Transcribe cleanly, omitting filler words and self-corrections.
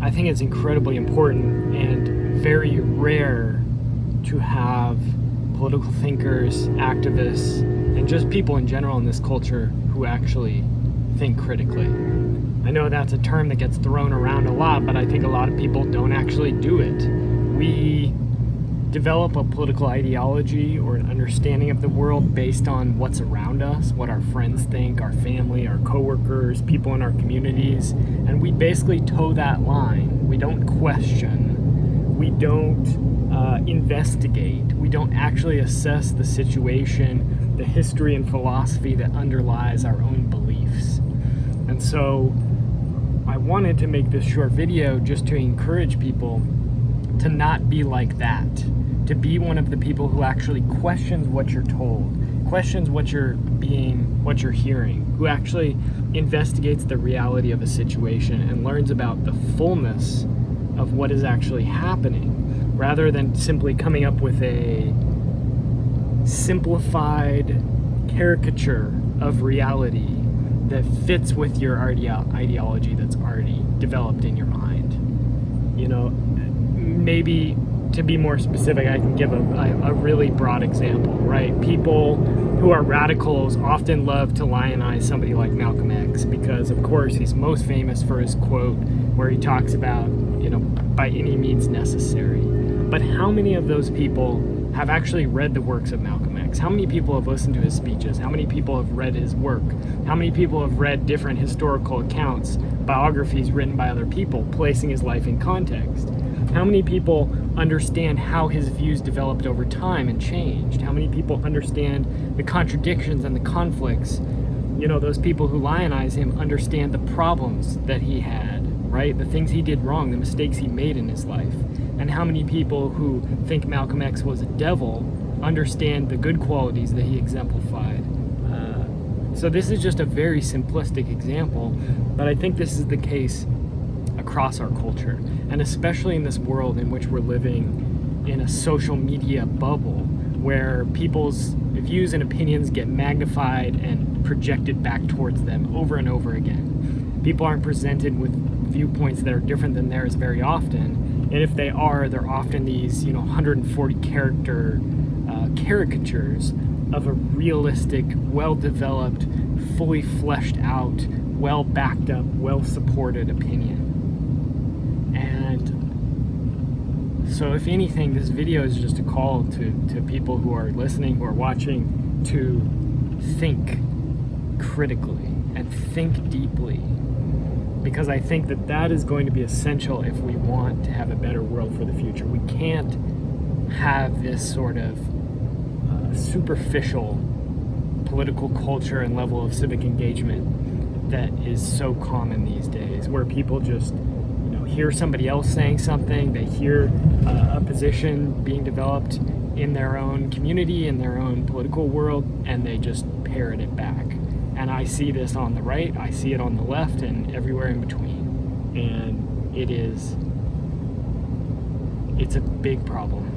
I think it's incredibly important and very rare to have political thinkers, activists, and just people in general in this culture who actually think critically. I know that's a term that gets thrown around a lot, but I think a lot of people don't actually do it. We develop a political ideology or an understanding of the world based on what's around us, what our friends think, our family, our coworkers, people in our communities, and we basically toe that line. We don't question, we don't investigate, we don't actually assess the situation, the history and philosophy that underlies our own beliefs. And so I wanted to make this short video just to encourage people to not be like that, to be one of the people who actually questions what you're told, questions what you're hearing, who actually investigates the reality of a situation and learns about the fullness of what is actually happening, rather than simply coming up with a simplified caricature of reality that fits with your ideology that's already developed in your mind. You know, maybe to be more specific, I can give a really broad example, right? People who are radicals often love to lionize somebody like Malcolm X because, of course, he's most famous for his quote where he talks about, by any means necessary. But how many of those people have actually read the works of Malcolm X? How many people have listened to his speeches? How many people have read his work? How many people have read different historical accounts, biographies written by other people, placing his life in context? How many people understand how his views developed over time and changed? How many people understand the contradictions and the conflicts? Those people who lionize him understand the problems that he had, right? The things he did wrong, the mistakes he made in his life. And how many people who think Malcolm X was a devil understand the good qualities that he exemplified? So this is just a very simplistic example, but I think this is the case across our culture, and especially in this world in which we're living in a social media bubble where people's views and opinions get magnified and projected back towards them over and over again. People aren't presented with viewpoints that are different than theirs very often, and if they are, they're often these 140 character caricatures of a realistic, well-developed, fully fleshed out, well-backed up, well-supported opinion. And so if anything, this video is just a call to people who are listening, who are watching, to think critically and think deeply, because I think that is going to be essential if we want to have a better world for the future. We can't have this sort of superficial political culture and level of civic engagement that is so common these days, where people just hear somebody else saying something, they hear a position being developed in their own community, in their own political world, and they just parrot it back. And I see this on the right, I see it on the left, and everywhere in between. And it's a big problem.